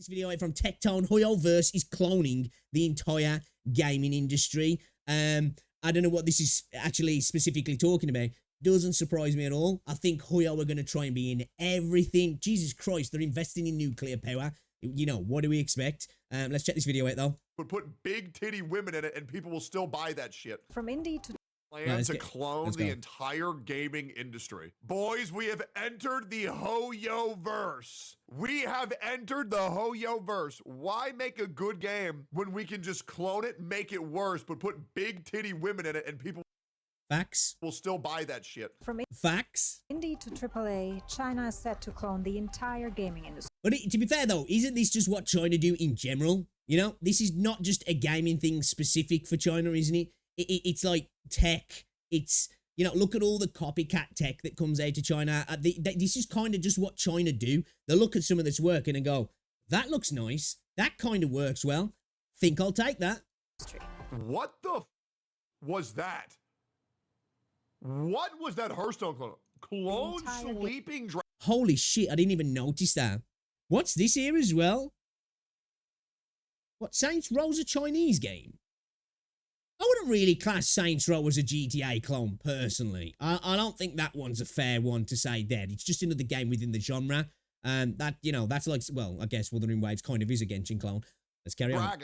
This video out from Tectone. Hoyoverse is cloning the entire gaming industry. I don't know what this is actually specifically talking about. Doesn't surprise me at all. I think Hoyo are going to try and be in everything. Jesus Christ, they're investing in nuclear power. You know, what do we expect? Let's check this video out, though. Would put big titty women in it and people will still buy that shit. From indie to Plan to clone the entire gaming industry. Boys, we have entered the hoyoverse. We have entered the hoyoverse. Why make a good game when we can just clone it, make it worse, but put big titty women in it and people Facts. will still buy that shit. from Facts. indie to AAA, China is set to clone the entire gaming industry. But to be fair, though, isn't this just what China do in general? You know, this is not just a gaming thing specific for China, isn't it? It's like tech. It's, you know, look at all the copycat tech that comes out of China. This is kind of just what China do. They look at some of this work and go, that looks nice. That kind of works well. Think I'll take that. What the was that? What was that Hearthstone clone? Clone sleeping dragon. Holy shit, I didn't even notice that. What's this here as well? What, Saints Row's a Chinese game? I wouldn't really class Saints Row as a GTA clone, personally. I don't think that one's a fair one to say dead. It's just another game within the genre. That, you know, that's like, well, I guess Wuthering Waves kind of is a Genshin clone. Let's carry on.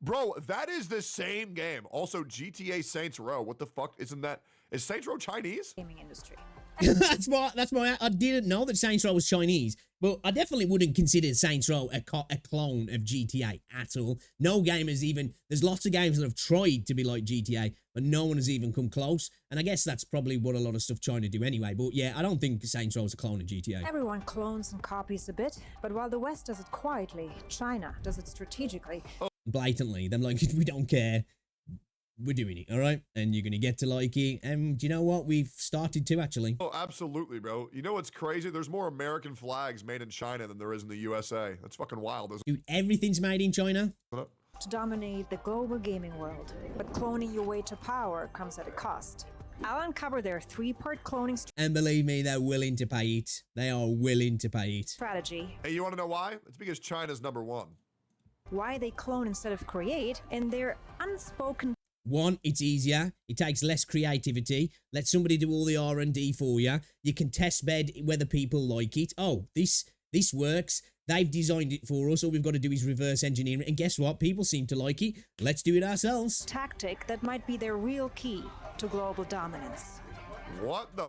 Bro, that is the same game. Also, GTA Saints Row. What the fuck? Isn't that... Is Saints Row Chinese? Gaming industry. that's why I didn't know that Saints Row was Chinese, but I definitely wouldn't consider Saints Row a clone of GTA at all. No game has even, there's lots of games that have tried to be like GTA, but no one has even come close, and I guess that's probably what a lot of stuff China do anyway, but yeah, I don't think Saints Row is a clone of GTA. Everyone clones and copies a bit, but while the West does it quietly, China does it strategically. Blatantly, them like, we don't care. We're doing it, all right? And you're going to get to like it. And do you know what? We've started to, actually. Oh, absolutely, bro. You know what's crazy? There's more American flags made in China than there is in the USA. That's fucking wild. Dude, everything's made in China. To dominate the global gaming world, but cloning your way to power comes at a cost. I'll uncover their three-part cloning And believe me, they're willing to pay it. They are willing to pay it. strategy, Hey, you want to know why? It's because China's #1. why they clone instead of create, and their unspoken One, it's easier. It takes less creativity. Let somebody do all the R&D for you. You can test bed whether people like it. Oh, this works. They've designed it for us. All we've got to do is reverse engineer it. And guess what? People seem to like it. Let's do it ourselves. tactic that might be their real key to global dominance. What the...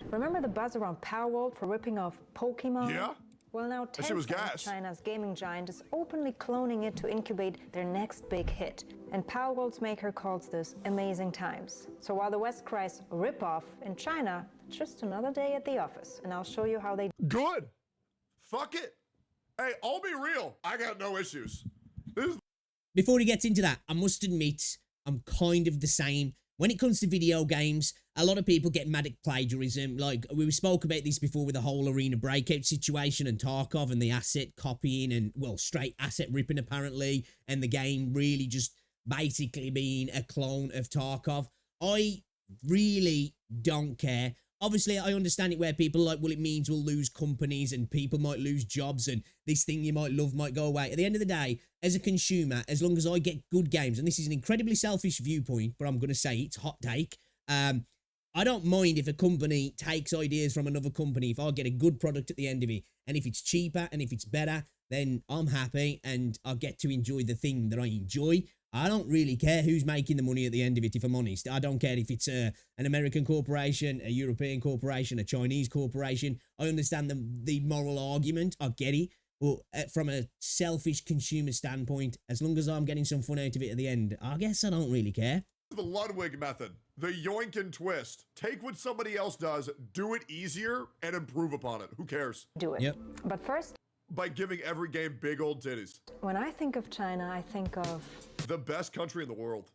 Remember the buzz around Powerworld for ripping off Pokemon? Yeah? Well, now That shit was Tencent, gas. China's gaming giant, is openly cloning it to incubate their next big hit. And Powerworld's maker calls this amazing times. So while the West cries rip-off, in China, it's just another day at the office. And I'll show you how they... Good. Fuck it. Hey, I'll be real. I got no issues. This is... Before he gets into that, I must admit, I'm kind of the same. When it comes to video games, a lot of people get mad at plagiarism. Like, we spoke about this before with the whole Arena Breakout situation and Tarkov and the asset copying and, well, straight asset ripping apparently, and the game really just basically being a clone of Tarkov. I really don't care. Obviously, I understand it where people are like, well, it means we'll lose companies and people might lose jobs and this thing you might love might go away. At the end of the day, as a consumer, as long as I get good games, and this is an incredibly selfish viewpoint, but I'm going to say it's hot take, I don't mind if a company takes ideas from another company if I get a good product at the end of it. And if it's cheaper and if it's better, then I'm happy and I get to enjoy the thing that I enjoy. I don't really care who's making the money at the end of it, if I'm honest. I don't care if it's an American corporation, a European corporation, a Chinese corporation. I understand the moral argument. I get it. But from a selfish consumer standpoint, as long as I'm getting some fun out of it at the end, I guess I don't really care. The Ludwig method. The yoink and twist. Take what somebody else does, do it easier, and improve upon it. Who cares? do it. Yep. But first, By giving every game big old titties. when I think of China, I think of... The best country in the world.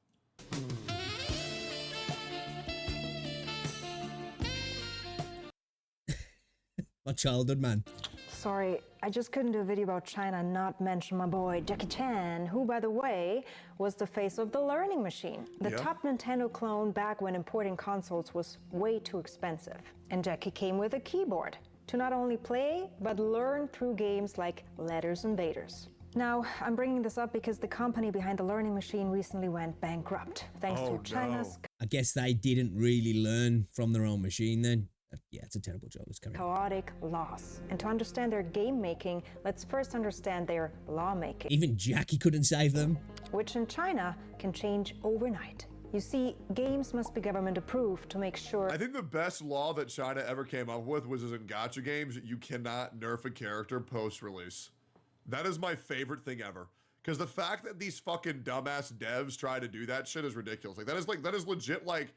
My childhood, man. Sorry, I just couldn't do a video about China and not mention my boy Jackie Chan, who, by the way, was the face of the learning machine. The top Nintendo clone back when importing consoles was way too expensive. And Jackie came with a keyboard. to not only play, but learn through games like Letters Invaders. Now, I'm bringing this up because the company behind the learning machine recently went bankrupt, thanks to China's I guess they didn't really learn from their own machine then. Yeah, it's a terrible job. Let's carry on. chaotic laws. And to understand their game making, let's first understand their lawmaking, Even Jackie couldn't save them. which in China can change overnight. You see, games must be government approved to make sure I think the best law that China ever came up with was in gacha games, you cannot nerf a character post-release. That is my favorite thing ever. Because the fact that these fucking dumbass devs try to do that shit is ridiculous. That is legit like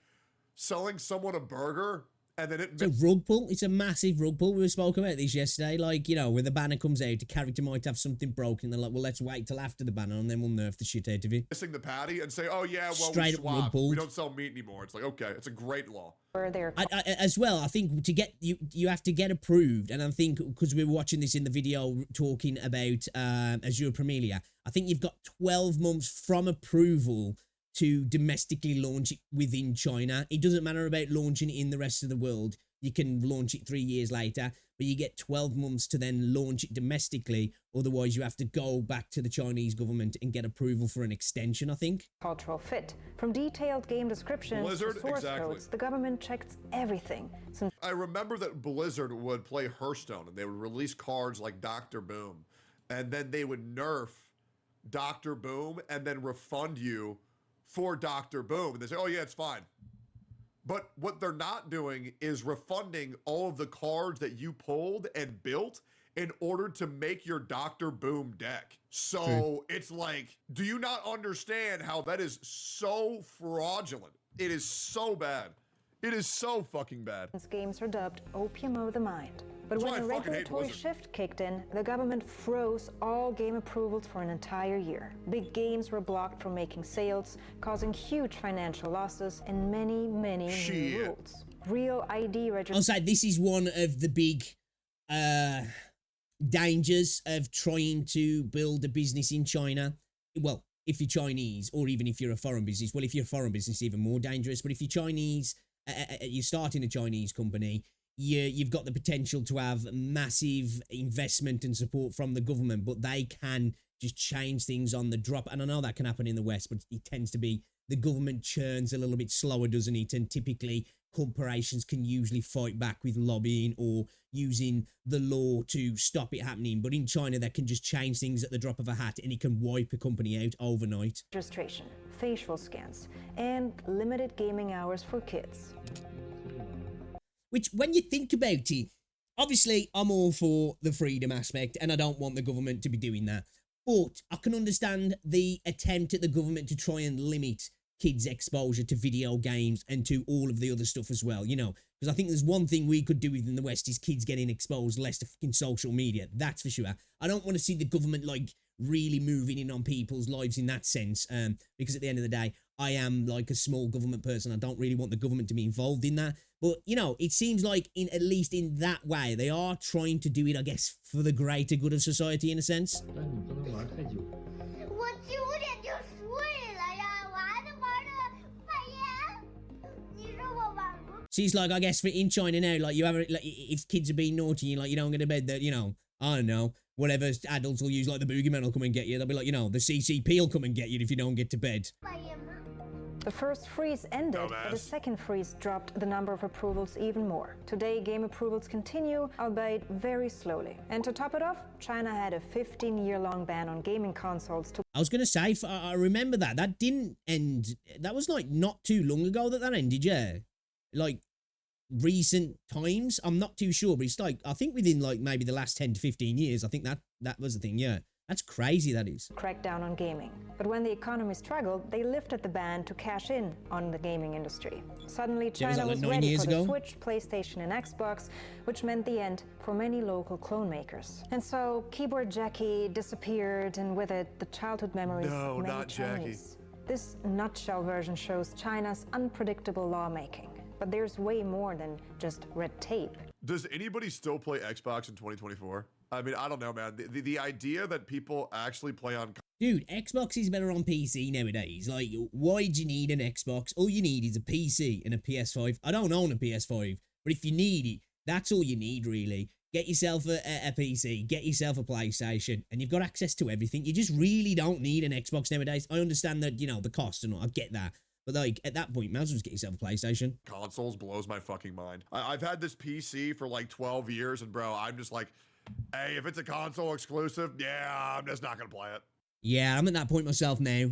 selling someone a burger and then It's a rug pull. It's a massive rug pull. We spoke about this yesterday. Like, you know, when the banner comes out, the character might have something broken. And they're like, well, let's wait till after the banner and then we'll nerf the shit out of it. missing the patty and say, oh yeah, well, Straight up we rug swapped. pulled. We don't sell meat anymore. It's like, okay, it's a great law. their As well, I think to get you have to get approved, and I think because we were watching this in the video talking about Azure Premilia, I think you've got 12 months from approval to domestically launch it within China. It doesn't matter about launching it in the rest of the world. You can launch it 3 years later, but you get 12 months to then launch it domestically. Otherwise, you have to go back to the Chinese government and get approval for an extension, I think. cultural fit. From detailed game descriptions Blizzard, to source exactly. codes, the government checked everything. Since I remember that Blizzard would play Hearthstone and they would release cards like Dr. Boom. And then they would nerf Dr. Boom and then refund you for Dr. Boom. And they say, oh yeah, it's fine. But what they're not doing is refunding all of the cards that you pulled and built in order to make your Dr. Boom deck. So it's like, do you not understand how that is so fraudulent? It is so bad. It is so fucking bad. games are dubbed opium of the mind. But That's when why a I fucking hate regulatory Blizzard. shift kicked in, the government froze all game approvals for an entire year. Big games were blocked from making sales, causing huge financial losses and many, many new Shit. rules. Real ID I'll registration say this is one of the big dangers of trying to build a business in China. Well, if you're Chinese or even if you're a foreign business. Well, if you're a foreign business, even more dangerous. But if you're Chinese, you're starting a Chinese company, you've got the potential to have massive investment and support from the government, but they can just change things on the drop. And I know that can happen in the West, but it tends to be the government churns a little bit slower, doesn't it? And typically corporations can usually fight back with lobbying or using the law to stop it happening. But in China, they can just change things at the drop of a hat and it can wipe a company out overnight. registration, facial scans, and limited gaming hours for kids. Which, when you think about it, obviously I'm all for the freedom aspect and I don't want the government to be doing that. But I can understand the attempt at the government to try and limit kids' exposure to video games and to all of the other stuff as well, you know. Because I think there's one thing we could do within the West is kids getting exposed less to fucking social media. That's for sure. I don't want to see the government, like, really moving in on people's lives in that sense. Because at the end of the day, I am like a small government person. I don't really want the government to be involved in that. But, you know, it seems like at least in that way, they are trying to do it, I guess, for the greater good of society in a sense. 我9点就睡了呀，玩着玩着半夜，你说我玩不？ So it's like, I guess, for in China now, like, you have, like, if kids are being naughty and, like, you don't go to bed, that, you know, I don't know, whatever adults will use, like, the boogeyman will come and get you. They'll be like, you know, the CCP will come and get you if you don't get to bed. 半夜吗？ The first freeze ended, but the Dumbass. second freeze dropped the number of approvals even more. Today, game approvals continue, albeit very slowly. And to top it off, China had a 15-year-long ban on gaming consoles to I was going to say, I remember that. That didn't end. That was, like, not too long ago that ended, yeah. Like, recent times. I'm not too sure, but it's like, I think within, like, maybe the last 10 to 15 years, I think that was the thing, yeah. That's crazy, that is. crack down on gaming. But when the economy struggled, they lifted the ban to cash in on the gaming industry. Suddenly, was China that, like, was 9 ready years for the ago? Switch, PlayStation, and Xbox, which meant the end for many local clone makers. And so, keyboard Jackie disappeared, and with it, the childhood memories No, of many not Jackie. Chinese. This nutshell version shows China's unpredictable lawmaking. But there's way more than just red tape. Does anybody still play Xbox in 2024? I mean, I don't know, man. The idea that people actually play on Dude, Xbox is better on PC nowadays. Like, why do you need an Xbox? All you need is a PC and a PS5. I don't own a PS5, but if you need it, that's all you need, really. get yourself a PC, get yourself a PlayStation, and you've got access to everything. You just really don't need an Xbox nowadays. I understand that, you know, the cost and all, I get that. But like, at that point, you might as well just get yourself a PlayStation. Consoles blows my fucking mind. I've had this PC for like 12 years, and bro, I'm just like, hey, if it's a console exclusive, yeah, I'm just not gonna play it. Yeah, I'm at that point myself now.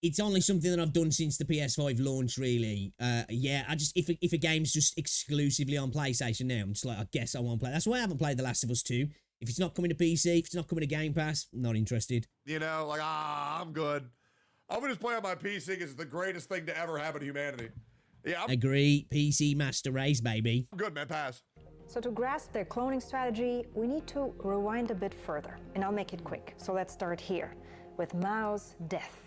It's only something that I've done since the PS5 launch, really. Yeah, I just, if a game's just exclusively on PlayStation now, I'm just like, I guess I won't play. That's why I haven't played The Last of Us 2. If it's not coming to PC, if it's not coming to Game Pass, not interested. You know, like, I'm good. I'm gonna just play on my PC because it's the greatest thing to ever happen to humanity. Yeah, Agree. PC Master Race, baby. I'm good, man. Pass. So to grasp their cloning strategy, we need to rewind a bit further, and I'll make it quick. So let's start here, with Mao's death.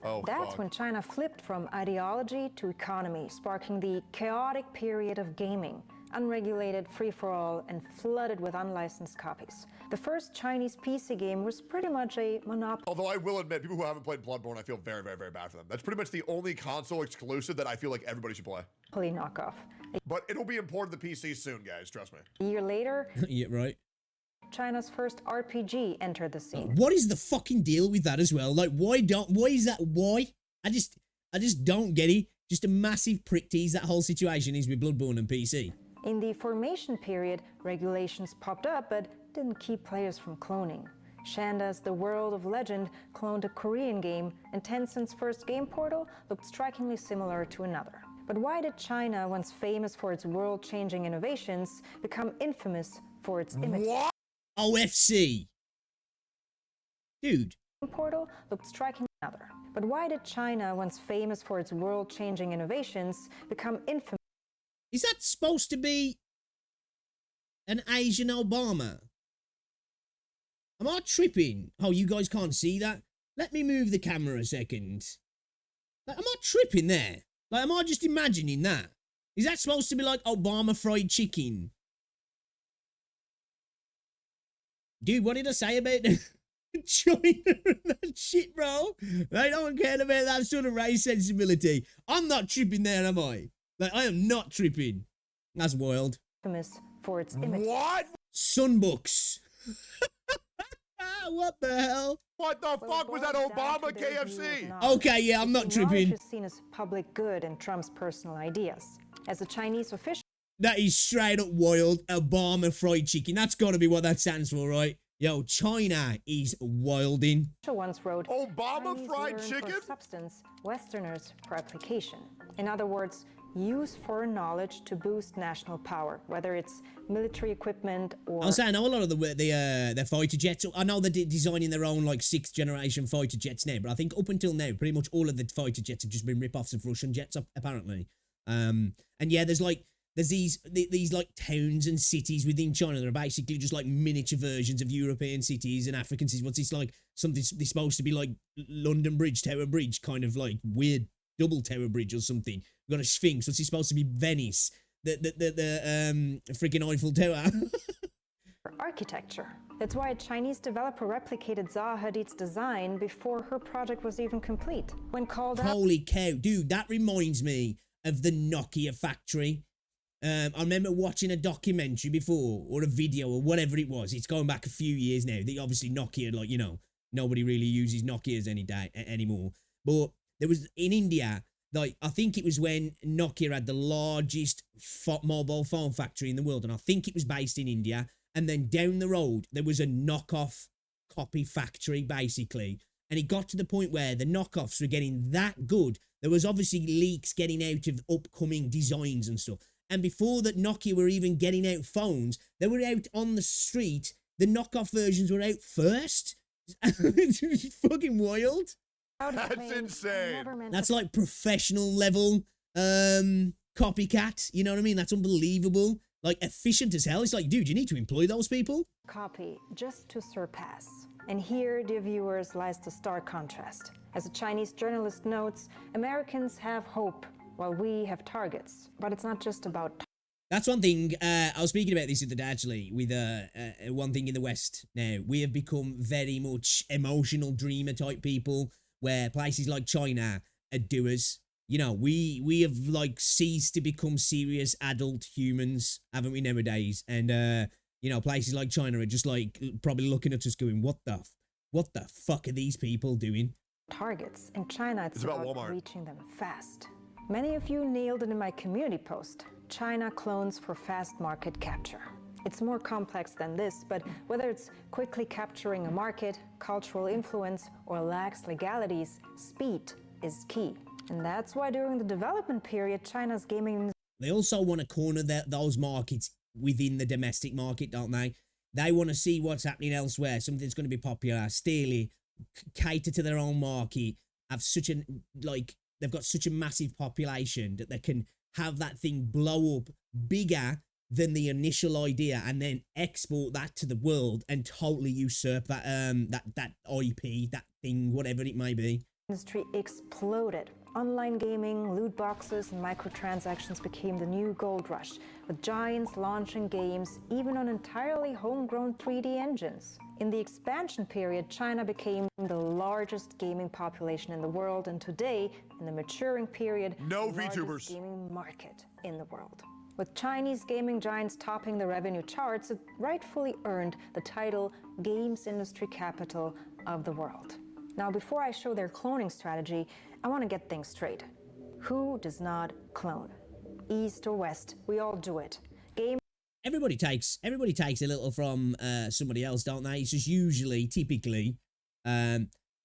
Oh, That's fuck. when China flipped from ideology to economy, sparking the chaotic period of gaming, unregulated free-for-all, and flooded with unlicensed copies. The first Chinese PC game was pretty much a monopoly. Although I will admit, people who haven't played Bloodborne, I feel very, very, very bad for them. That's pretty much the only console exclusive that I feel like everybody should play. Knockoff. But it'll be important to PC soon, guys. Trust me. A year later, Yeah, right. China's first RPG entered the scene. What is the fucking deal with that as well? Like, why is that? Why? I just don't get it. Just a massive prick tease that whole situation is with Bloodborne and PC. In the formation period, regulations popped up but didn't keep players from cloning. Shanda's The World of Legend cloned a Korean game, and Tencent's first game portal looked strikingly similar to another. But why did China, once famous for its world-changing innovations, become infamous for its imitation? What? OFC. Dude. Portal looked strikingly another. But why did China, once famous for its world-changing innovations, become infamous? Is that supposed to be an Asian Obama? Am I tripping? Oh, you guys can't see that? Let me move the camera a second. Like, am I tripping there? Like, am I just imagining that? Is that supposed to be like Obama fried chicken? Dude, what did I say about China and that shit, bro? They don't care about that sort of race sensibility. I'm not tripping there, am I? Like, I am not tripping. That's wild. Infamous for its imitation. What? Sunbooks. What the hell? What the fuck was that Obama KFC? Okay, yeah, I'm not tripping. Knowledge is seen as public good and Trump's personal ideas. As a Chinese official, That is straight up wild. Obama fried chicken. That's got to be what that stands for, right? Yo, China is wilding. once wrote, Obama "Chinese fried learn chicken? for substance, Westerners for application." In other words, use foreign knowledge to boost national power, whether it's military equipment or... I'll say I know a lot of the fighter jets. I know they're designing their own like 6th generation fighter jets now, but I think up until now, pretty much all of the fighter jets have just been rip-offs of Russian jets, apparently. And yeah, there's these like towns and cities within China that are basically just like miniature versions of European cities and African cities. What's this like? Something they're supposed to be like London Bridge, Tower Bridge, kind of like weird double Tower Bridge or something. We've got a Sphinx. What's it supposed to be? Venice. The freaking Eiffel Tower. architecture. That's why a Chinese developer replicated Zaha Hadid's design before her project was even complete. When called out... Holy cow, dude, that reminds me of the Nokia factory. I remember watching a documentary before, or a video, or whatever it was. It's going back a few years now. Obviously, Nokia, like, you know, nobody really uses Nokias anymore. But there was, in India, like, I think it was when Nokia had the largest mobile phone factory in the world, and I think it was based in India. And then down the road, there was a knockoff copy factory, basically. And it got to the point where the knockoffs were getting that good. There was obviously leaks getting out of upcoming designs and stuff. And before that Nokia were even getting out phones, they were out on the street. The knockoff versions were out first. It's fucking wild. That's insane. That's like professional level copycat. You know what I mean? That's unbelievable. Like, efficient as hell. It's like, dude, you need to employ those people. Copy just to surpass. And here, dear viewers, lies the stark contrast. As a Chinese journalist notes, Americans have hope while we have targets. But it's not just about... That's one thing. I was speaking about this the other day, actually, with one thing in the West now. We have become very much emotional dreamer type people, where places like China are doers. you know, we have like ceased to become serious adult humans, haven't we nowadays? And you know, places like China are just like probably looking at us going, what the fuck are these people doing? Targets. In China, it's about about Walmart. reaching them fast. Many of you nailed it in my community post. China clones for fast market capture. It's more complex than this, but whether it's quickly capturing a market, cultural influence, or lax legalities, speed is key. And that's why during the development period, China's gaming... They also want to corner those markets within the domestic market, don't they? They want to see what's happening elsewhere, something's going to be popular, steal it, cater to their own market, have such a, like, they've got such a massive population that they can have that thing blow up bigger than the initial idea and then export that to the world and totally usurp that that IP, that thing, whatever it may be. Industry exploded. Online gaming, loot boxes, and microtransactions became the new gold rush, with giants launching games even on entirely homegrown 3D engines. In the expansion period, China became the largest gaming population in the world, and today, in the maturing period, No the largest VTubers. gaming market in the world. With Chinese gaming giants topping the revenue charts, it rightfully earned the title Games Industry Capital of the World. Now, before I show their cloning strategy, I want to get things straight. Who does not clone? East or West, we all do it. Everybody takes a little from somebody else, don't they? It's just usually, typically,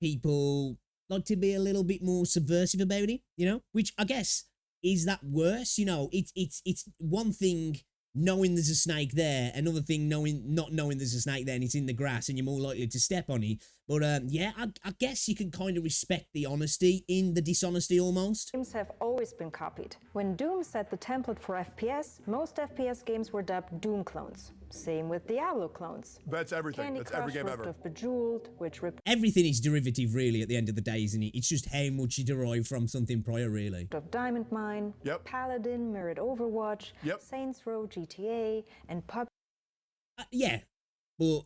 people like to be a little bit more subversive about it, you know? Which I guess is that worse? You know, it's one thing knowing there's a snake there, another thing not knowing there's a snake there and it's in the grass and you're more likely to step on it. But yeah, I guess you can kind of respect the honesty in the dishonesty almost. Games have always been copied. When Doom set the template for FPS, most FPS games were dubbed Doom clones. Same with Diablo clones. That's everything. Candy That's every Crush game ripped ever. off Bejeweled, which ripped Everything is derivative, really, at the end of the day, isn't it? It's just how much you derive from something prior, really. off Diamond Mine, Yep. Paladin mirrored Overwatch, Yep. Saints Row GTA, and PUBG Yeah, but,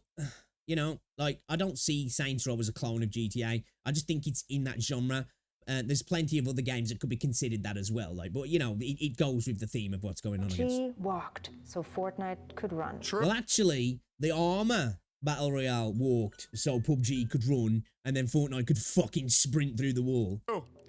you know, like, I don't see Saints Row as a clone of GTA. I just think it's in that genre. There's plenty of other games that could be considered that as well. Like, but, you know, it goes with the theme of what's going on, I guess. walked so Fortnite could run. True. Well, actually, the Armour Battle Royale walked so PUBG could run, and then Fortnite could fucking sprint through the wall.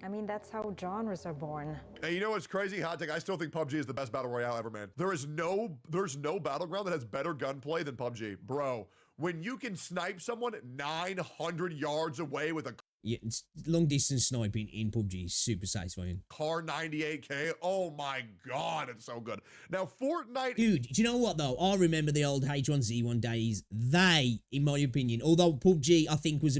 I mean, that's how genres are born. And you know what's crazy? Hot take. I still think PUBG is the best battle royale ever, man. There's no battleground that has better gunplay than PUBG, bro. When you can snipe someone 900 yards away with a Yeah, long distance sniping in PUBG is super satisfying. Car 98K, oh my god, it's so good. Now Fortnite, Dude, do you know what though? I remember the old H1Z1 days. They, in my opinion, although PUBG I think was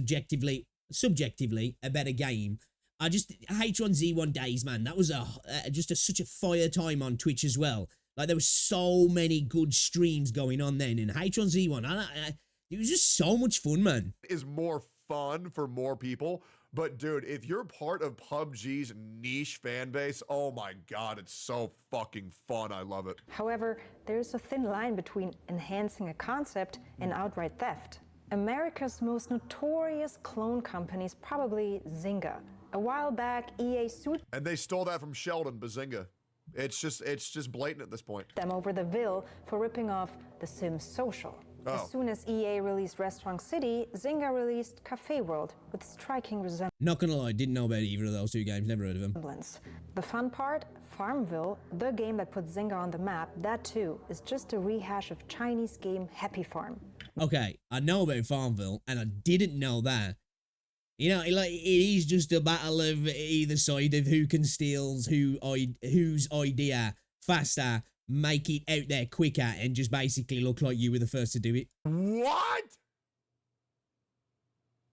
subjectively a better game, I just H1Z1 days, man. That was such a fire time on Twitch as well. Like there was so many good streams going on then, and H1Z1, it was just so much fun, man. is more fun for more people. But dude, if you're part of PUBG's niche fan base, oh my god, it's so fucking fun. I love it. However, there's a thin line between enhancing a concept and outright theft. America's most notorious clone company is probably Zynga. A while back, EA sued And they stole that from Sheldon, Bazinga. It's just blatant at this point. them over the bill for ripping off The Sims Social. Oh. As soon as EA released Restaurant City, Zynga released Cafe World with striking Not gonna lie, didn't know about either of those two games, never heard of them. resemblance. The fun part, Farmville, the game that put Zynga on the map, that too is just a rehash of Chinese game Happy Farm. Okay, I know about Farmville, and I didn't know that. You know, like it is just a battle of either side of who can steal whose idea faster, make it out there quicker, and just basically look like you were the first to do it. What?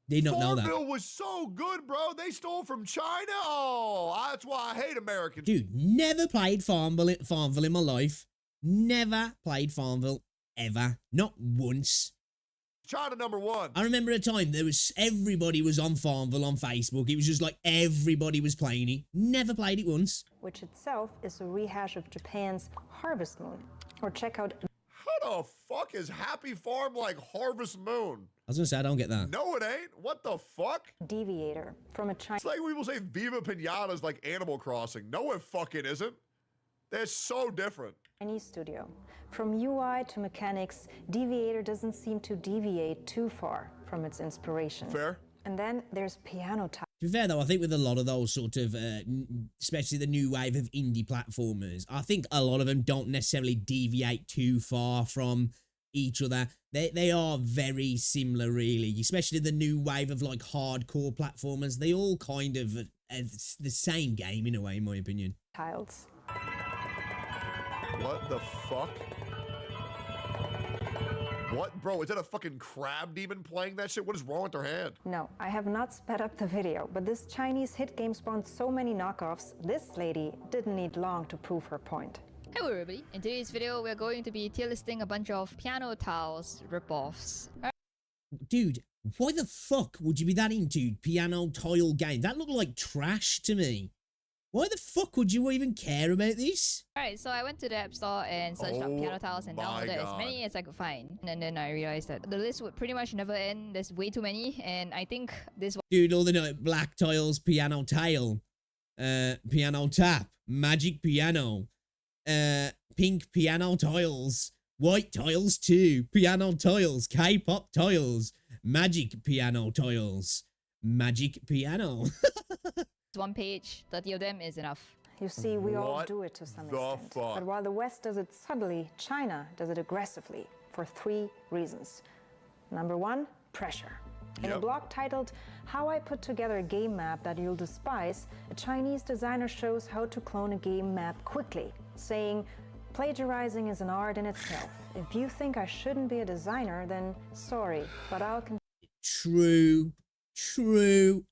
Did not know that. Farmville was so good, bro. They stole from China. Oh, that's why I hate Americans. Dude, never played Farmville in my life. Never played Farmville ever. Not once. China #1. I remember a time everybody was on Farmville on Facebook. It was just like everybody was playing it. Never played it once. Which itself is a rehash of Japan's Harvest Moon. Or check out How What the fuck is Happy Farm like Harvest Moon? I was gonna say, I don't get that. No, it ain't. What the fuck? deviator from a It's like when people say Viva Pinata's like Animal Crossing. No, it fucking isn't. They're so different. Chinese studio. From UI to mechanics, Deviator doesn't seem to deviate too far from its inspiration. Fair. And then there's piano type. To be fair though, I think with a lot of those sort of, especially the new wave of indie platformers, I think a lot of them don't necessarily deviate too far from each other. They are very similar, really. Especially the new wave of like hardcore platformers. They all kind of it's the same game in a way, in my opinion. Tiles. What the fuck? What, bro? Is that a fucking crab demon playing that shit? What is wrong with their hand? No, I have not sped up the video, but this Chinese hit game spawned so many knockoffs, this lady didn't need long to prove her point. Hello everybody, in today's video we're going to be tier listing a bunch of piano tiles ripoffs. Dude, why the fuck would you be that into piano tile game? That looked like trash to me. Why the fuck would you even care about this? Alright, so I went to the App Store and searched up piano tiles and downloaded as many as I could find. And then I realized that the list would pretty much never end. There's way too many, and I think this one... Dude, all the black tiles, piano tile, piano tap, magic piano, pink piano tiles, white tiles too, piano tiles, K-pop tiles, magic piano tiles, magic piano. one page, 30 of them is enough. You see, we all What do it to some the extent. fuck? But while the West does it subtly, China does it aggressively for 3 reasons. Number 1, pressure. In a Yep. blog titled, How I Put Together a Game Map That You'll Despise, a Chinese designer shows how to clone a game map quickly, saying, plagiarizing is an art in itself. If you think I shouldn't be a designer, then sorry, but I'll True.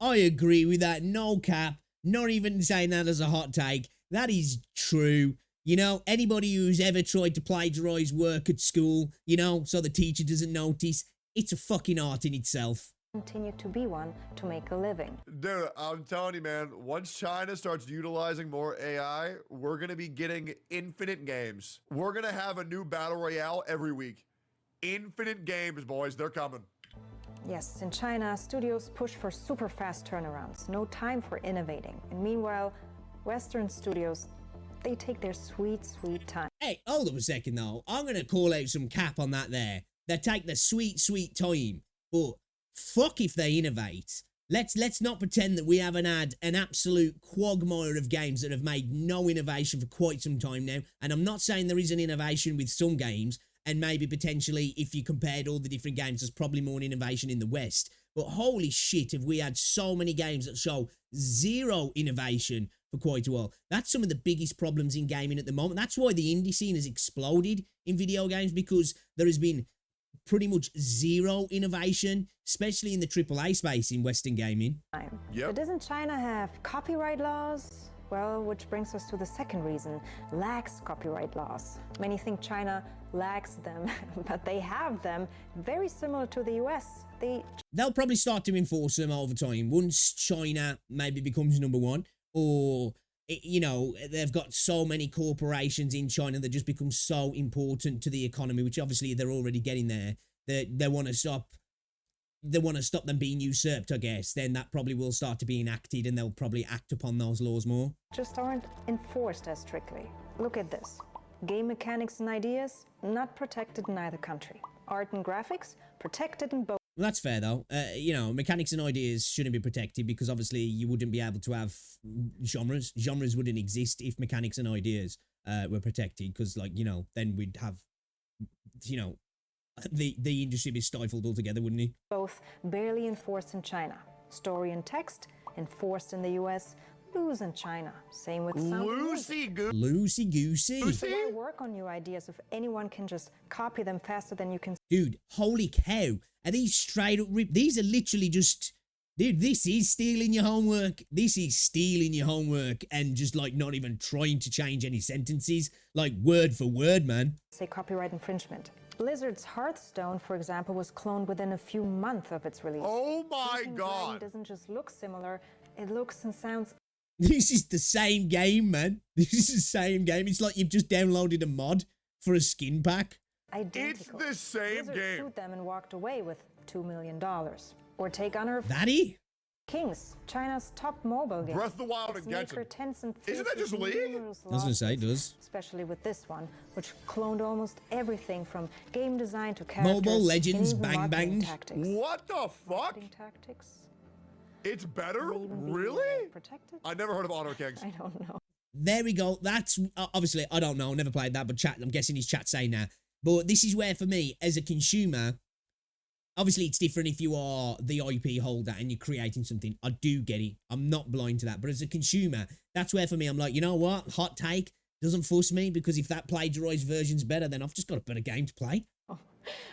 I agree with that. No cap. Not even saying that as a hot take. That is true. You know, anybody who's ever tried to plagiarize work at school, you know, so the teacher doesn't notice, it's a fucking art in itself. continue to be one to make a living. Dude, I'm telling you, man, once China starts utilizing more AI, we're going to be getting infinite games. We're going to have a new battle royale every week. Infinite games, boys. They're coming. Yes, in China, studios push for super fast turnarounds, no time for innovating. And meanwhile, Western studios, they take their sweet, sweet time. Hey, hold up a second though. I'm going to call out some cap on that there. They take the sweet, sweet time. But fuck if they innovate. Let's not pretend that we haven't had an absolute quagmire of games that have made no innovation for quite some time now. And I'm not saying there is an innovation with some games, and maybe potentially if you compared all the different games, there's probably more innovation in the West. But holy shit, have we had so many games that show zero innovation for quite a while. That's some of the biggest problems in gaming at the moment. That's why the indie scene has exploded in video games, because there has been pretty much zero innovation, especially in the AAA space in Western gaming. Yep. But doesn't China have copyright laws? Well, which brings us to the second reason, lax copyright laws. Many think China lacks them, but they have them, very similar to the US. They'll probably start to enforce them over time once China maybe becomes number one, or, you know, they've got so many corporations in China that just become so important to the economy, which obviously they're already getting there. They want to stop them being usurped, I guess. Then that probably will start to be enacted, and they'll probably act upon those laws more. Just aren't enforced as strictly. Look at this. Game mechanics and ideas, not protected in either country. Art and graphics, protected in both. Well, that's fair though. You know, mechanics and ideas shouldn't be protected, because obviously you wouldn't be able to have genres. Genres wouldn't exist if mechanics and ideas were protected, because, like, you know, then we'd have, you know, the industry be stifled altogether, wouldn't it? Both barely enforced in China. Story and text enforced in the US, loose in China. Same with sound and music. Loosey-goosey. Why work on new ideas if anyone can just copy them faster than you can? Dude, holy cow. Are these straight up these are literally just, dude, this is stealing your homework. This is stealing your homework and just, like, not even trying to change any sentences, like, word for word, man. Say copyright infringement. Blizzard's Hearthstone, for example, was cloned within a few months of its release. Oh my Speaking God. Dragon doesn't just look similar, it looks and sounds. This is the same game, man. This is the same game. It's like you've just downloaded a mod for a skin pack. Identical. It's the same Blizzard game. sued them and walked away with $2 million. Or take Honor of Daddy? Kings, China's top mobile game. Breath of the Wild Its and maker Genshin. Tencent Isn't that faces just League? numerous I was gonna say, it lawsuits, does. especially with this one, which cloned almost everything from game design to characters. Mobile Legends and even Bang marketing Bang. Tactics. What the fuck? Marketing tactics? It's better? May even be, Really? protected? I never heard of Honor of Kings. I don't know. There we go. That's obviously, I don't know, never played that, but chat, I'm guessing his chat saying that. But this is where, for me, as a consumer, obviously it's different if you are the IP holder and you're creating something. I do get it. I'm not blind to that. But as a consumer, that's where, for me, I'm like, you know what? Hot take doesn't fuss me, because if that plagiarized version's better, then I've just got a better game to play.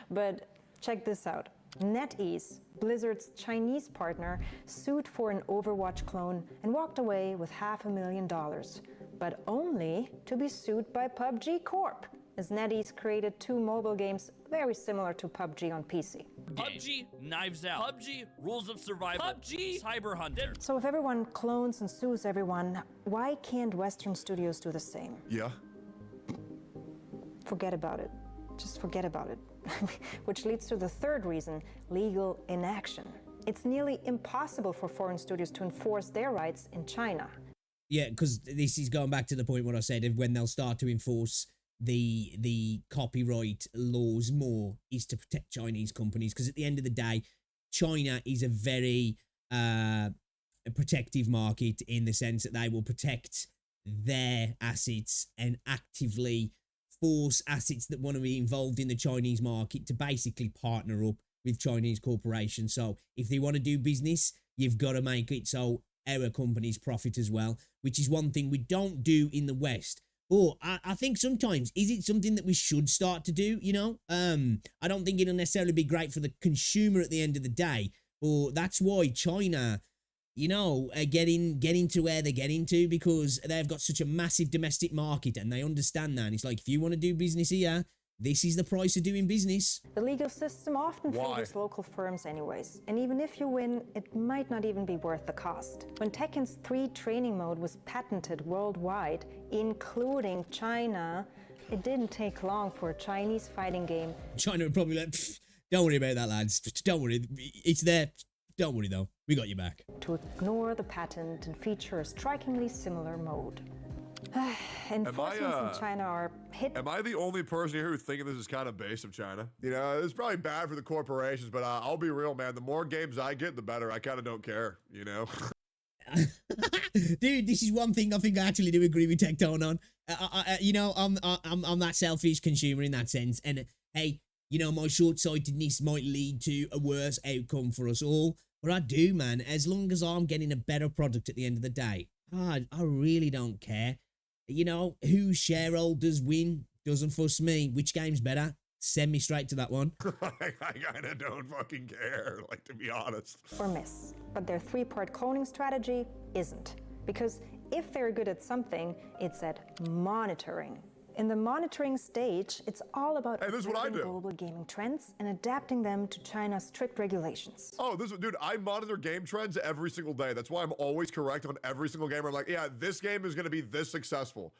But check this out. NetEase, Blizzard's Chinese partner, sued for an Overwatch clone and walked away with $500,000, but only to be sued by PUBG Corp, as NetEase created 2 mobile games very similar to PUBG on PC. PUBG, Knives Out. PUBG, Rules of Survival. PUBG, Cyber Hunter. So if everyone clones and sues everyone, why can't Western studios do the same? Yeah. Forget about it. Just forget about it. Which leads to the third reason, legal inaction. It's nearly impossible for foreign studios to enforce their rights in China. Yeah, because this is going back to the point what I said of when they'll start to enforce the copyright laws more, is to protect Chinese companies, because at the end of the day, China is a very protective market in the sense that they will protect their assets and actively force assets that want to be involved in the Chinese market to basically partner up with Chinese corporations. So if they want to do business, you've got to make it so our companies profit as well, which is one thing we don't do in the West. Or I think sometimes, is it something that we should start to do, you know? I don't think it'll necessarily be great for the consumer at the end of the day, but that's why China, you know, are getting to where they're getting to, because they've got such a massive domestic market and they understand that. And it's like, if you want to do business here, this is the price of doing business. The legal system often favors local firms anyways, and even if you win, it might not even be worth the cost. When Tekken's 3 training mode was patented worldwide, including China, it didn't take long for a Chinese fighting game. China would probably like, don't worry about that, lads. Don't worry, it's there. Don't worry though, we got you back. To ignore the patent and feature a strikingly similar mode. Enforcements in China are hit. Am I the only person here who's thinking this is kind of based of China? You know, it's probably bad for the corporations, but I'll be real, man. The more games I get, the better. I kind of don't care, you know? Dude, this is one thing I think I actually do agree with Tectone on. You know, I'm that selfish consumer in that sense. And hey, you know, my short-sightedness might lead to a worse outcome for us all. But I do, man. As long as I'm getting a better product at the end of the day, I really don't care. You know, whose shareholders win doesn't fuss me. Which game's better? Send me straight to that one. I kind of don't fucking care, like, to be honest. Or miss. But their 3-part cloning strategy isn't. Because if they're good at something, it's at monitoring. In the monitoring stage, it's all about this is what I do. global gaming trends and adapting them to China's strict regulations. Oh, dude, I monitor game trends every single day. That's why I'm always correct on every single game. I'm like, yeah, this game is going to be this successful.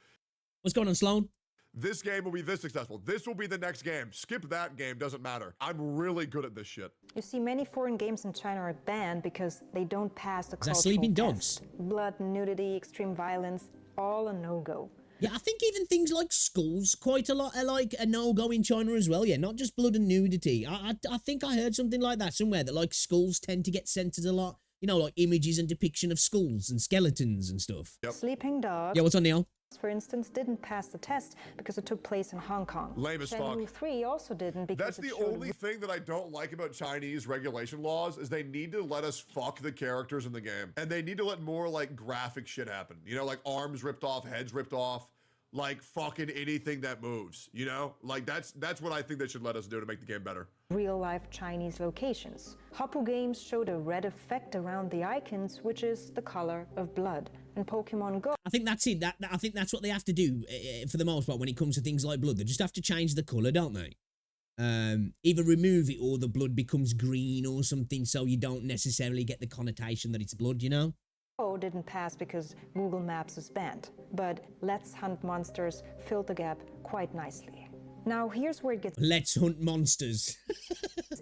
What's going on, Sloan? This game will be this successful. This will be the next game. Skip that game, doesn't matter. I'm really good at this shit. You see, many foreign games in China are banned because they don't pass the Is that cultural Sleeping test. Dogs? Blood, nudity, extreme violence, all a no-go. Yeah, I think even things like skulls quite a lot are like a no-go in China as well. Yeah, not just blood and nudity. I think I heard something like that somewhere, that like skulls tend to get censored a lot. You know, like images and depiction of skulls and skeletons and stuff. Yep. Sleeping Dogs, Yeah, what's on, Neil? for instance, didn't pass the test because it took place in Hong Kong. Lame as fuck. Shenmue 3 also didn't because That's the it showed only thing that I don't like about Chinese regulation laws is they need to let us fuck the characters in the game. And they need to let more like graphic shit happen. You know, like arms ripped off, heads ripped off, like fucking anything that moves, you know? Like that's what I think they should let us do to make the game better. real-life Chinese locations. Hapu Games showed a red effect around the icons, which is the color of blood. And Pokemon Go I think that's it. I think that's what they have to do for the most part when it comes to things like blood. They just have to change the colour, don't they? Either remove it or the blood becomes green or something, so you don't necessarily get the connotation that it's blood, you know? didn't pass because Google Maps is banned. But Let's Hunt Monsters filled the gap quite nicely. Now here's where it gets Let's hunt monsters.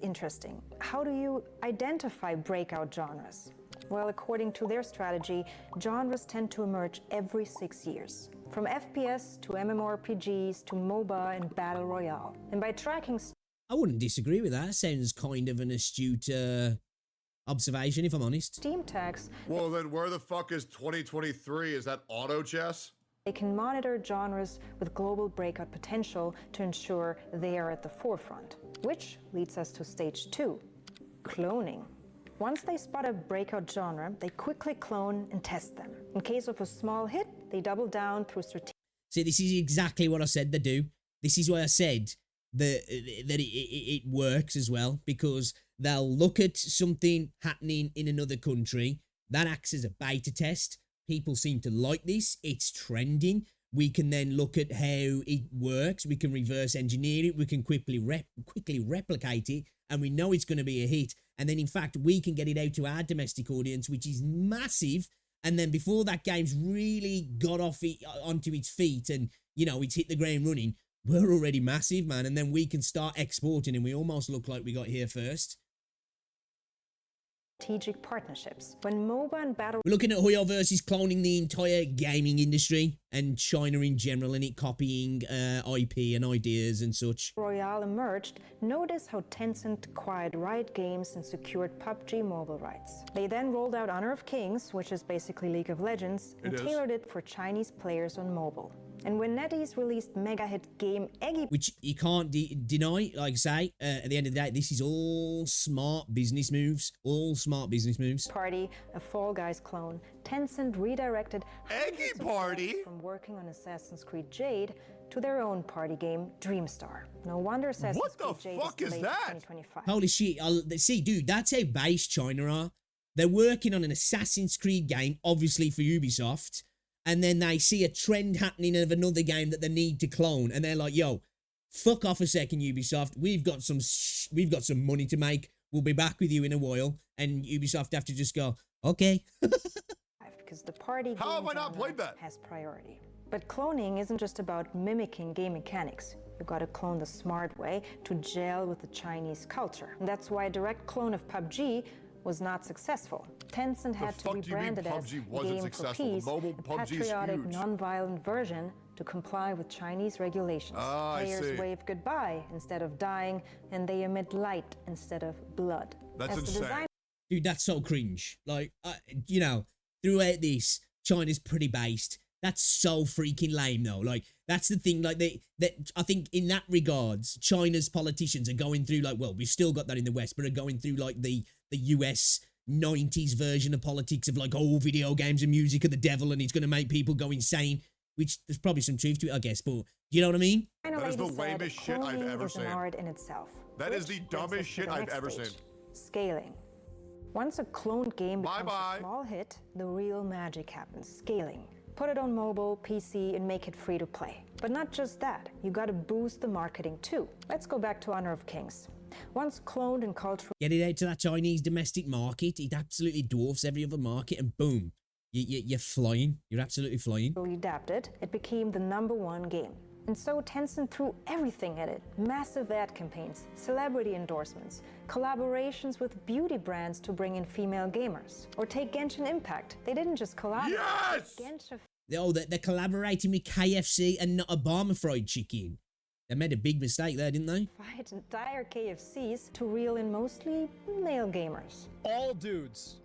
interesting. How do you identify breakout genres? Well, according to their strategy, genres tend to emerge every 6 years. From FPS to MMORPGs to MOBA and Battle Royale. And by tracking I wouldn't disagree with that. Sounds kind of an astute observation, if I'm honest. Steam tags, Well, then where the fuck is 2023? Is that auto chess? they can monitor genres with global breakout potential to ensure they are at the forefront. Which leads us to stage 2, cloning. Once they spot a breakout genre, they quickly clone and test them. In case of a small hit, they double down through strategic. See, this is exactly what I said they do. This is why I said that it works as well, because they'll look at something happening in another country. That acts as a beta test. People seem to like this. It's trending. We can then look at how it works. We can reverse engineer it. We can quickly replicate it. And we know it's going to be a hit. And then, in fact, we can get it out to our domestic audience, which is massive. And then before that game's really got onto its feet and, you know, it's hit the ground running, we're already massive, man. And then we can start exporting and we almost look like we got here first. Strategic partnerships. When MOBA and Battle We're looking at hoyoverse cloning the entire gaming industry and China in general, and it copying IP and ideas and such. Royale emerged, notice how Tencent acquired Riot Games and secured PUBG mobile rights. They then rolled out Honor of Kings, which is basically League of Legends, and tailored it for Chinese players on mobile. And when NetEase released mega hit game Eggy, Which you can't deny, like I say, at the end of the day, this is all smart business moves. All smart business moves. Party, a Fall Guys clone, Tencent redirected Eggy hundreds of Party? devs from working on Assassin's Creed Jade to their own party game, Dreamstar. No wonder Assassin's What the Creed Jade fuck is is delayed that? to 2025. Holy shit. See, dude, that's how base China are. They're working on an Assassin's Creed game, obviously for Ubisoft. And then they see a trend happening of another game that they need to clone. And they're like, yo, fuck off a second, Ubisoft. We've got some money to make. We'll be back with you in a while. And Ubisoft have to just go, okay. Because the party How game have I not genre played that? has priority. But cloning isn't just about mimicking game mechanics. You gotta clone the smart way to gel with the Chinese culture. And that's why a direct clone of PUBG was not successful. Tencent had to fuck do you mean rebrand it as PUBG wasn't Game for successful? The Peace, mobile a PUBG is patriotic, huge. non-violent version to comply with Chinese regulations. I Players see. wave goodbye instead of dying, and they emit light instead of blood. That's As the insane. design Dude, that's so cringe. Like, you know, throughout this, China's pretty based. That's so freaking lame, though. Like, that's the thing. Like, I think in that regards, China's politicians are going through, like, well, we've still got that in the West, but are going through, like, the US 90s version of politics of, like, oh, video games and music are the devil and it's going to make people go insane, which there's probably some truth to it, I guess, but you know what I mean? That is the lady said, lamest shit I've "Cloning ever is an seen." art in itself. That is Which the brings us dumbest to shit the I've next ever stage, seen. Scaling. Once a cloned game becomes Bye-bye. a small hit, the real magic happens, scaling. Put it on mobile, PC, and make it free to play. But not just that, you gotta boost the marketing too. Let's go back to Honor of Kings. Once cloned and culturally Get it out to that Chinese domestic market, it absolutely dwarfs every other market, and boom, you're flying. You're absolutely flying. adapted, it became the #1 game. And so Tencent threw everything at it. Massive ad campaigns, celebrity endorsements, collaborations with beauty brands to bring in female gamers. Or take Genshin Impact. They didn't just collaborate. Yes! Genshin Oh, they're collaborating with KFC and not Obama fried chicken. They made a big mistake there, didn't they? fight entire KFCs to reel in mostly male gamers. All dudes.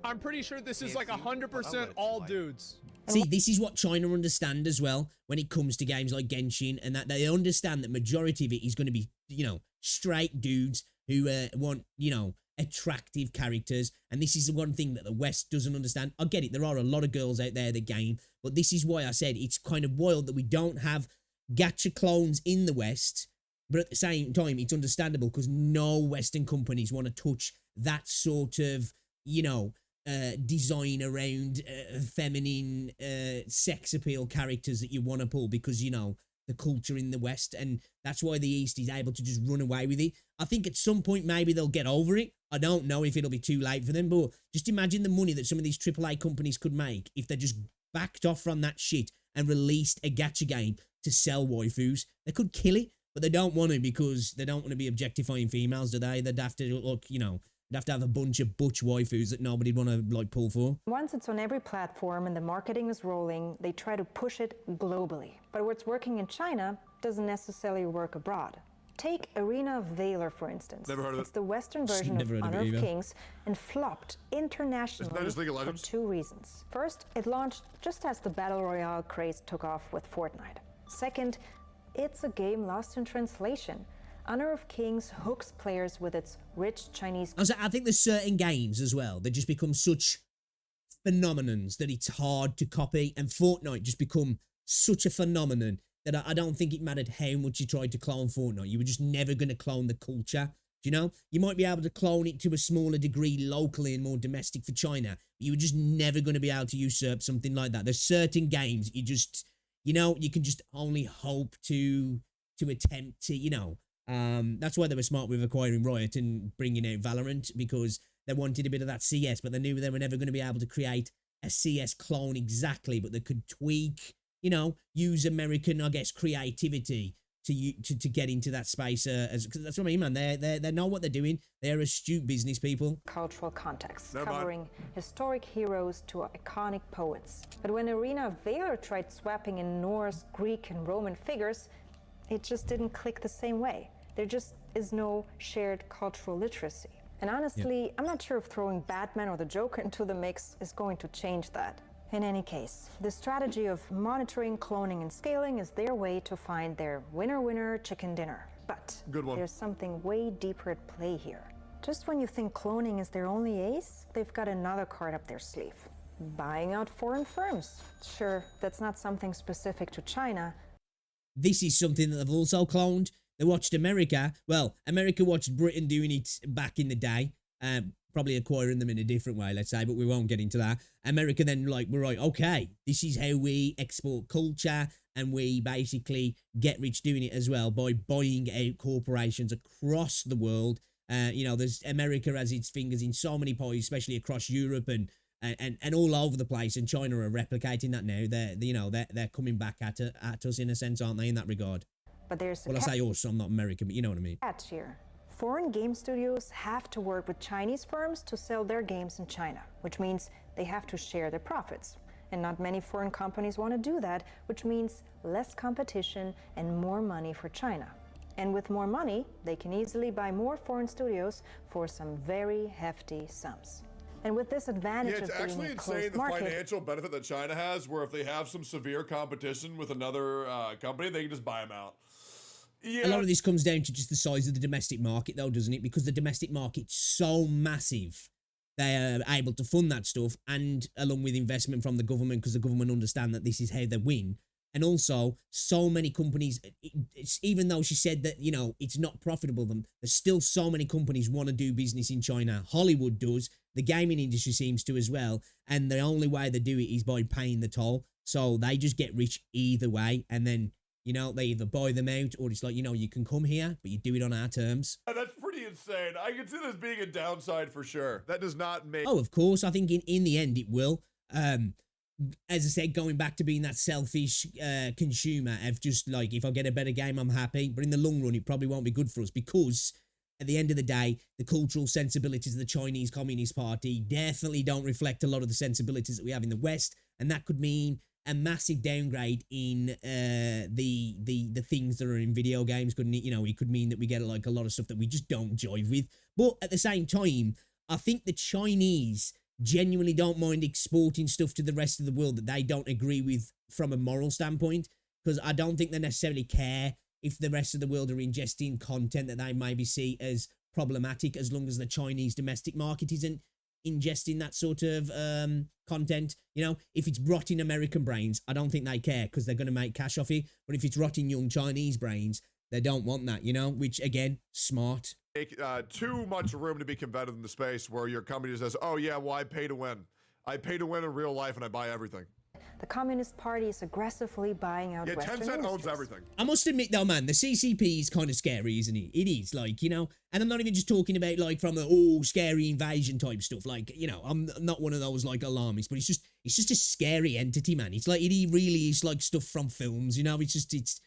I'm pretty sure this is like 100% all dudes. See, this is what China understand as well when it comes to games like Genshin, and that they understand that majority of it is going to be, you know, straight dudes who want, you know, attractive characters. And this is the one thing that the West doesn't understand. I get it. There are a lot of girls out there that game, but this is why I said it's kind of wild that we don't have gacha clones in the West. But at the same time, it's understandable because no Western companies want to touch that sort of, you know, design around feminine sex appeal characters that you want to pull because, you know, the culture in the West. And that's why the East is able to just run away with it. I think at some point maybe they'll get over it. I don't know if it'll be too late for them, but just imagine the money that some of these AAA companies could make if they just backed off from that shit and released a gacha game to sell waifus, they could kill it, but they don't want to because they don't want to be objectifying females, do they? They'd have to look, you know, they'd have to have a bunch of butch waifus that nobody'd want to like pull for. Once it's on every platform and the marketing is rolling, they try to push it globally. But what's working in China doesn't necessarily work abroad. Take Arena of Valor, for instance. Never heard of it. It's the Western version Never of heard of Honor it of either. Kings and flopped internationally Isn't that just League of for Legends? 2 reasons. First, it launched just as the Battle Royale craze took off with Fortnite. Second, it's a game lost in translation. Honor of Kings hooks players with its rich Chinese. I think there's certain games as well that just become such phenomenons that it's hard to copy, and Fortnite just become such a phenomenon that I don't think it mattered how much you tried to clone Fortnite. You were just never going to clone the culture. Do you know? You might be able to clone it to a smaller degree locally and more domestic for China, but you were just never going to be able to usurp something like that. There's certain games you just, you know, you can just only hope to attempt to, you know. That's why they were smart with acquiring Riot and bringing out Valorant, because they wanted a bit of that CS, but they knew they were never going to be able to create a CS clone exactly, but they could tweak, you know, use American, I guess, creativity to get into that space. Cause that's what I mean, man. They know what they're doing. They're astute business people. Cultural context, Never mind. covering historic heroes to iconic poets. But when Arena of Valor tried swapping in Norse, Greek, and Roman figures, it just didn't click the same way. There just is no shared cultural literacy. And honestly, I'm not sure if throwing Batman or the Joker into the mix is going to change that. In any case, the strategy of monitoring, cloning, and scaling is their way to find their winner-winner chicken dinner. But Good one. there's something way deeper at play here. Just when you think cloning is their only ace, they've got another card up their sleeve. Buying out foreign firms. Sure, that's not something specific to China. This is something that they've also cloned. They watched America. Well, America watched Britain doing it back in the day. Probably acquiring them in a different way, let's say, but we won't get into that. America then, like, we're like, okay, this is how we export culture, and we basically get rich doing it as well by buying out corporations across the world. You know, there's America has its fingers in so many pies, especially across Europe and all over the place, and China are replicating that now. They're coming back at us in a sense, aren't they, in that regard? But there's a Well, I say us, I'm not American, but you know what I mean. catch here. Foreign game studios have to work with Chinese firms to sell their games in China, which means they have to share their profits. And not many foreign companies want to do that, which means less competition and more money for China. And with more money, they can easily buy more foreign studios for some very hefty sums. And with this advantage Yeah, it's of being actually a insane closed the market, financial benefit that China has, where if they have some severe competition with another company, they can just buy them out. Yeah. A lot of this comes down to just the size of the domestic market, though, doesn't it? Because the domestic market's so massive, they are able to fund that stuff, and along with investment from the government, because the government understand that this is how they win. And also, so many companies, it's, even though she said that, you know, it's not profitable, there's still so many companies want to do business in China. Hollywood does, the gaming industry seems to as well, and the only way they do it is by paying the toll. So they just get rich either way, and then, you know, they either buy them out, or it's like, you know, you can come here, but you do it on our terms. That's pretty insane. I can see this being a downside for sure. That does not make... Oh, of course. I think in the end it will. As I said, going back to being that selfish consumer of just like, if I get a better game, I'm happy. But in the long run, it probably won't be good for us, because at the end of the day, the cultural sensibilities of the Chinese Communist Party definitely don't reflect a lot of the sensibilities that we have in the West. And that could mean a massive downgrade in the things that are in video games, couldn't it? You know, it could mean that we get like a lot of stuff that we just don't jive with. But at the same time, I think the Chinese genuinely don't mind exporting stuff to the rest of the world that they don't agree with from a moral standpoint, because I don't think they necessarily care if the rest of the world are ingesting content that they maybe see as problematic, as long as the Chinese domestic market isn't ingesting that sort of content. You know, if it's rotting American brains, I don't think they care, because they're going to make cash off it. But if it's rotting young Chinese brains, they don't want that, you know, which again, smart. Too much room to be competitive in the space where your company says, oh yeah, well, I pay to win. I pay to win in real life and I buy everything. the Communist Party is aggressively buying out Yeah, Western Tencent owns industries. everything. I must admit though, man, the CCP is kind of scary, isn't it? It is, like, you know, and I'm not even just talking about like from the scary invasion type stuff. Like, you know, I'm not one of those like alarmists, but it's it's just a scary entity, man. It's like, it really is like stuff from films, you know? It's just, it's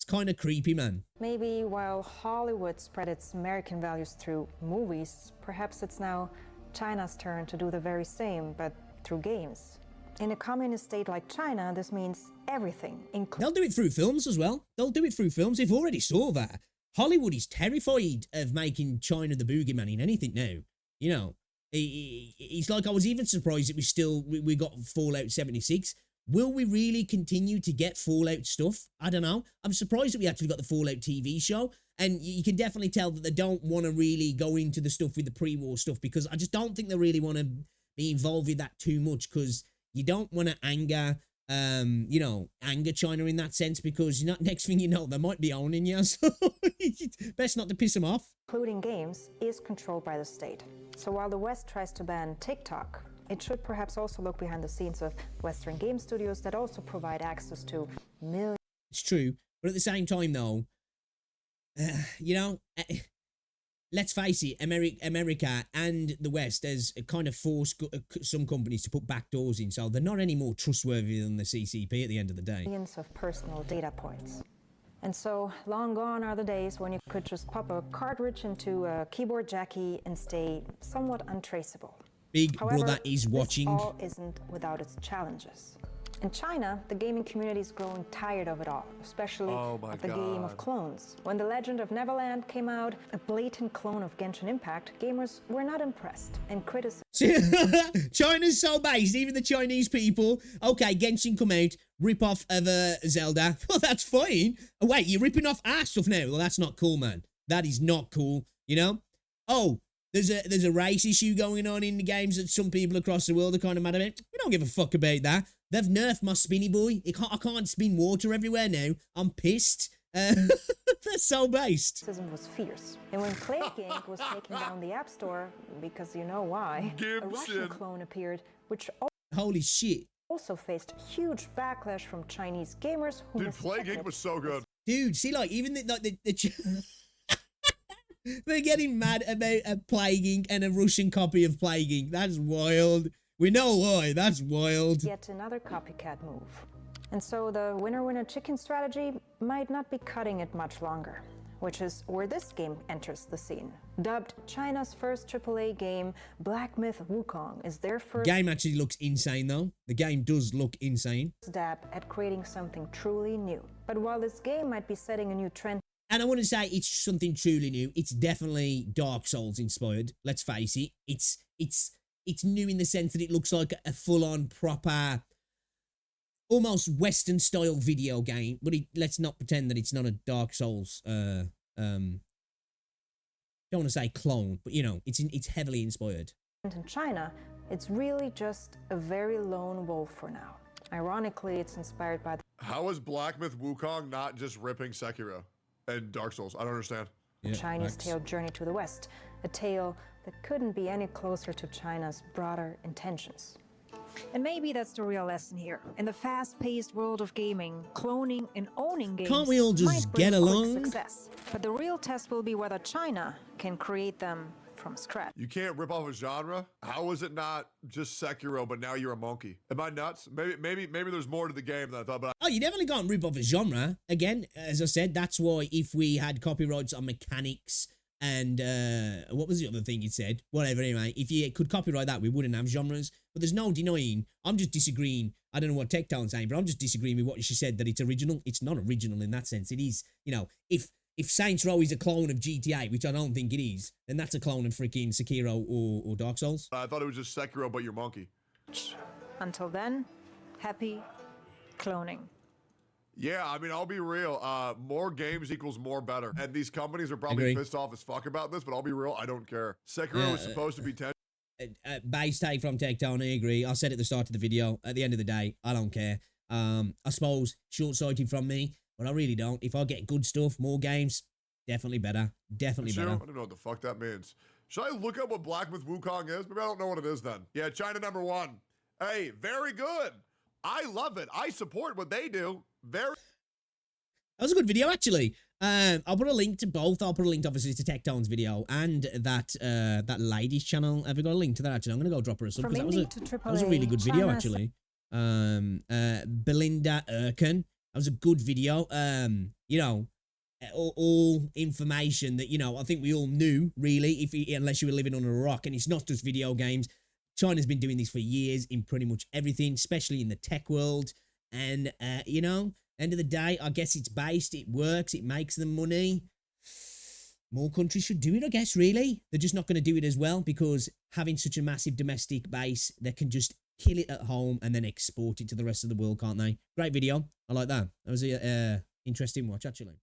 kind of creepy, man. Maybe while Hollywood spread its American values through movies, perhaps it's now China's turn to do the very same, but through games. In a communist state like China, this means everything, including... They'll do it through films as well. They'll do it through films. They've already saw that. Hollywood is terrified of making China the boogeyman in anything now. You know, it's like, I was even surprised that we got Fallout 76. Will we really continue to get Fallout stuff? I don't know. I'm surprised that we actually got the Fallout TV show. And you can definitely tell that they don't want to really go into the stuff with the pre-war stuff, because I just don't think they really want to be involved with that too much, because you don't want to anger China in that sense, because next thing you know, they might be owning you. So best not to piss them off. Including games, is controlled by the state. So while the West tries to ban TikTok, it should perhaps also look behind the scenes of Western game studios that also provide access to millions. It's true, but at the same time, though, let's face it, America and the West has kind of forced some companies to put backdoors in, so they're not any more trustworthy than the CCP at the end of the day. Millions of personal data points. And so long gone are the days when you could just pop a cartridge into a keyboard jackie and stay somewhat untraceable. Big However, Brother is watching. This all isn't without its challenges. In China, the gaming community is growing tired of it all, especially of the game of clones. When The Legend of Neverland came out, a blatant clone of Genshin Impact, gamers were not impressed and criticized. China's so based, even the Chinese people. Okay, Genshin come out, rip off of Zelda. Well, that's fine. Oh, wait, you're ripping off our stuff now? Well, that's not cool, man. That is not cool, you know? Oh, there's a race issue going on in the games that some people across the world are kind of mad about. We don't give a fuck about that. They've nerfed my spinny boy. I can't spin water everywhere now. I'm pissed. They're so based. Criticism was fierce. And when Plague Inc. was taking down the App Store, because you know why, a Russian clone appeared, which holy shit. Also faced huge backlash from Chinese gamers who Dude, Plague Inc. was so good. Dude, see, like, even the they're getting mad about a Plague Inc. and a Russian copy of Plague Inc. That's wild. We know why. That's wild. Yet another copycat move. And so the winner-winner chicken strategy might not be cutting it much longer, which is where this game enters the scene. Dubbed China's first AAA game, Black Myth Wukong is their first... The game actually looks insane, though. The game does look insane. ...stab at creating something truly new. But while this game might be setting a new trend... And I wouldn't say it's something truly new. It's definitely Dark Souls inspired. Let's face it. It's new in the sense that it looks like a full-on proper, almost Western-style video game. But let's not pretend that it's not a Dark Souls. Don't want to say clone, but you know, it's heavily inspired. In China, it's really just a very lone wolf for now. Ironically, it's inspired by. How is Black Myth Wukong not just ripping Sekiro and Dark Souls? I don't understand. Yeah, Chinese tale Journey to the West, a tale that couldn't be any closer to China's broader intentions. And maybe that's the real lesson here. In the fast-paced world of gaming, cloning and owning games can't we all just get along? Success. But the real test will be whether China can create them from scratch. You can't rip off a genre? How is it not just Sekiro, but now you're a monkey? Am I nuts? Maybe there's more to the game than I thought, but oh, you definitely can't rip off a genre. Again, as I said, that's why if we had copyrights on mechanics and what was the other thing you said? Whatever, anyway. If you could copyright that, we wouldn't have genres. But there's no denying. I'm just disagreeing. I don't know what tectone's saying, but I'm just disagreeing with what she said, that it's original. It's not original in that sense. It is, you know, if Saints Row is a clone of GTA, which I don't think it is, then that's a clone of freaking Sekiro or Dark Souls. I thought it was just Sekiro, but you're monkey. Until then, happy cloning. Yeah, I mean, I'll be real. More games equals more better. And these companies are probably pissed off as fuck about this, but I'll be real, I don't care. Sekiro is supposed to be 10. Base take from Tectone, I agree. I said at the start of the video, at the end of the day, I don't care. I suppose short-sighted from me, but I really don't. If I get good stuff, more games, definitely better. Definitely better. I don't know what the fuck that means. Should I look up what Black Myth Wukong is? Maybe I don't know what it is then. Yeah, China #1. Hey, very good. I love it. I support what they do. That was a good video, actually. I'll put a link to both. I'll put a link, obviously, to Tectone's video and that lady's channel. Have you got a link to that, actually? I'm going to go drop her a sub, because that was a really good video, actually. Belinda Erkin. That was a good video. You know, all information that, you know, I think we all knew, really, unless you were living under a rock. And it's not just video games. China's been doing this for years in pretty much everything, especially in the tech world. And, you know, end of the day, I guess it's based, it works, it makes them money. More countries should do it, I guess, really. They're just not going to do it as well because having such a massive domestic base, they can just kill it at home and then export it to the rest of the world, can't they? Great video. I like that. That was a interesting watch, actually.